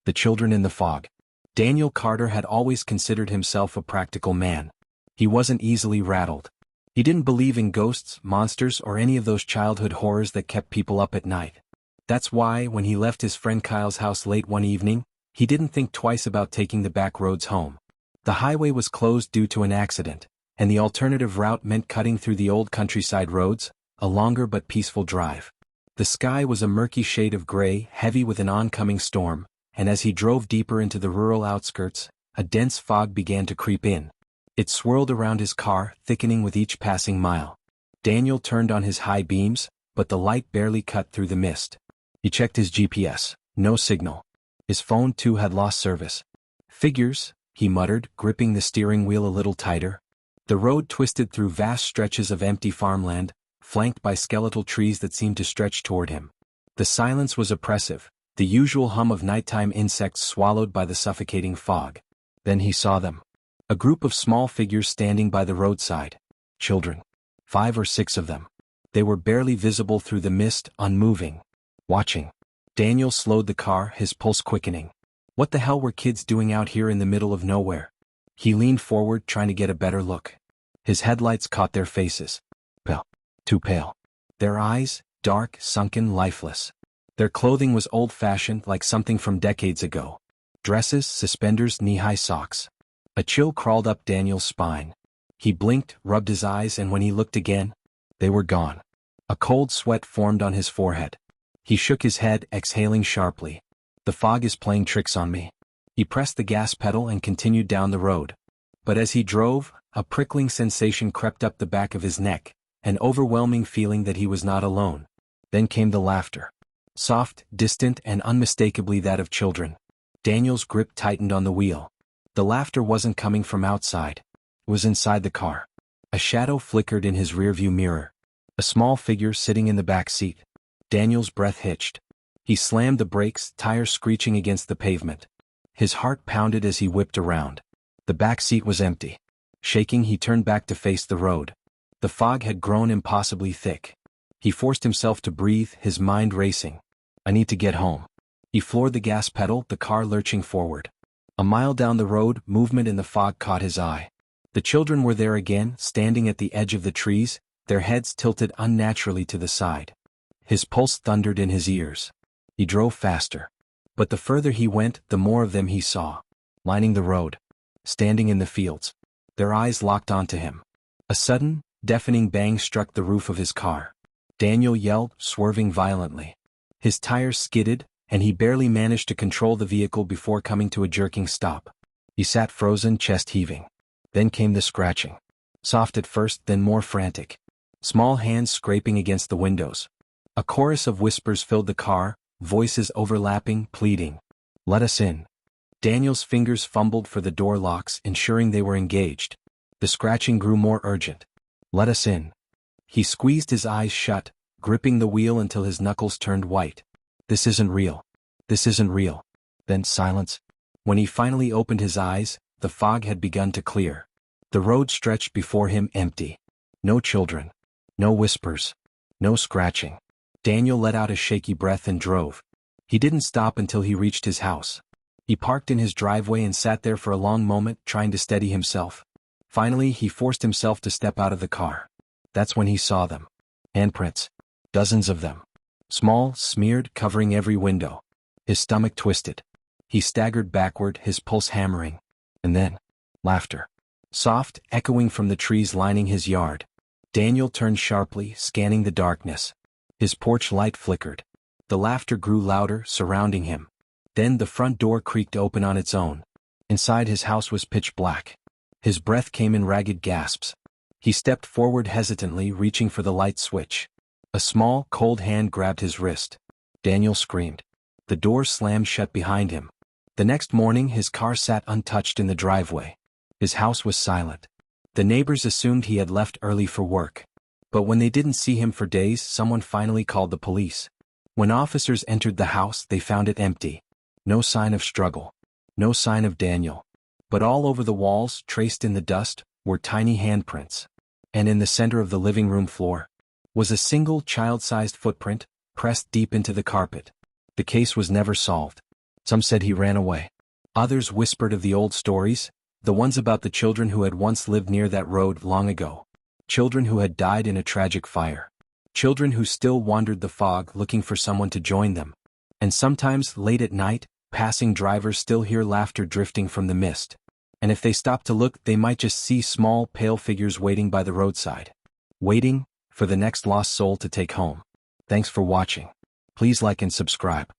The children in the fog. Daniel Carter had always considered himself a practical man. He wasn't easily rattled. He didn't believe in ghosts, monsters, or any of those childhood horrors that kept people up at night. That's why, when he left his friend Kyle's house late one evening, he didn't think twice about taking the back roads home. The highway was closed due to an accident, and the alternative route meant cutting through the old countryside roads, a longer but peaceful drive. The sky was a murky shade of gray, heavy with an oncoming storm, and as he drove deeper into the rural outskirts, a dense fog began to creep in. It swirled around his car, thickening with each passing mile. Daniel turned on his high beams, but the light barely cut through the mist. He checked his GPS. No signal. His phone too had lost service. Figures, he muttered, gripping the steering wheel a little tighter. The road twisted through vast stretches of empty farmland, flanked by skeletal trees that seemed to stretch toward him. The silence was oppressive, the usual hum of nighttime insects swallowed by the suffocating fog. Then he saw them. A group of small figures standing by the roadside. Children. 5 or 6 of them. They were barely visible through the mist, unmoving. Watching. Daniel slowed the car, his pulse quickening. What the hell were kids doing out here in the middle of nowhere? He leaned forward, trying to get a better look. His headlights caught their faces. Pale. Too pale. Their eyes, dark, sunken, lifeless. Their clothing was old-fashioned, like something from decades ago. Dresses, suspenders, knee-high socks. A chill crawled up Daniel's spine. He blinked, rubbed his eyes, and when he looked again, they were gone. A cold sweat formed on his forehead. He shook his head, exhaling sharply. The fog is playing tricks on me. He pressed the gas pedal and continued down the road. But as he drove, a prickling sensation crept up the back of his neck, an overwhelming feeling that he was not alone. Then came the laughter. Soft, distant, and unmistakably that of children. Daniel's grip tightened on the wheel. The laughter wasn't coming from outside. It was inside the car. A shadow flickered in his rearview mirror. A small figure sitting in the back seat. Daniel's breath hitched. He slammed the brakes, tires screeching against the pavement. His heart pounded as he whipped around. The back seat was empty. Shaking, he turned back to face the road. The fog had grown impossibly thick. He forced himself to breathe, his mind racing. I need to get home. He floored the gas pedal, the car lurching forward. A mile down the road, movement in the fog caught his eye. The children were there again, standing at the edge of the trees, their heads tilted unnaturally to the side. His pulse thundered in his ears. He drove faster. But the further he went, the more of them he saw. Lining the road. Standing in the fields. Their eyes locked onto him. A sudden, deafening bang struck the roof of his car. Daniel yelled, swerving violently. His tires skidded, and he barely managed to control the vehicle before coming to a jerking stop. He sat frozen, chest heaving. Then came the scratching. Soft at first, then more frantic. Small hands scraping against the windows. A chorus of whispers filled the car, voices overlapping, pleading. Let us in. Daniel's fingers fumbled for the door locks, ensuring they were engaged. The scratching grew more urgent. Let us in. He squeezed his eyes shut, gripping the wheel until his knuckles turned white. This isn't real. This isn't real. Then silence. When he finally opened his eyes, the fog had begun to clear. The road stretched before him empty. No children. No whispers. No scratching. Daniel let out a shaky breath and drove. He didn't stop until he reached his house. He parked in his driveway and sat there for a long moment, trying to steady himself. Finally, he forced himself to step out of the car. That's when he saw them. Handprints. Dozens of them. Small, smeared, covering every window. His stomach twisted. He staggered backward, his pulse hammering. And then, laughter. Soft, echoing from the trees lining his yard. Daniel turned sharply, scanning the darkness. His porch light flickered. The laughter grew louder, surrounding him. Then the front door creaked open on its own. Inside his house was pitch black. His breath came in ragged gasps. He stepped forward hesitantly, reaching for the light switch. A small, cold hand grabbed his wrist. Daniel screamed. The door slammed shut behind him. The next morning, his car sat untouched in the driveway. His house was silent. The neighbors assumed he had left early for work. But when they didn't see him for days, someone finally called the police. When officers entered the house, they found it empty. No sign of struggle. No sign of Daniel. But all over the walls, traced in the dust, were tiny handprints. And in the center of the living room floor was a single child-sized footprint, pressed deep into the carpet. The case was never solved. Some said he ran away. Others whispered of the old stories, the ones about the children who had once lived near that road long ago. Children who had died in a tragic fire. Children who still wandered the fog looking for someone to join them. And sometimes, late at night, passing drivers still hear laughter drifting from the mist. And if they stop to look, they might just see small, pale figures waiting by the roadside. Waiting for the next lost soul to take home. Thanks for watching. Please like and subscribe.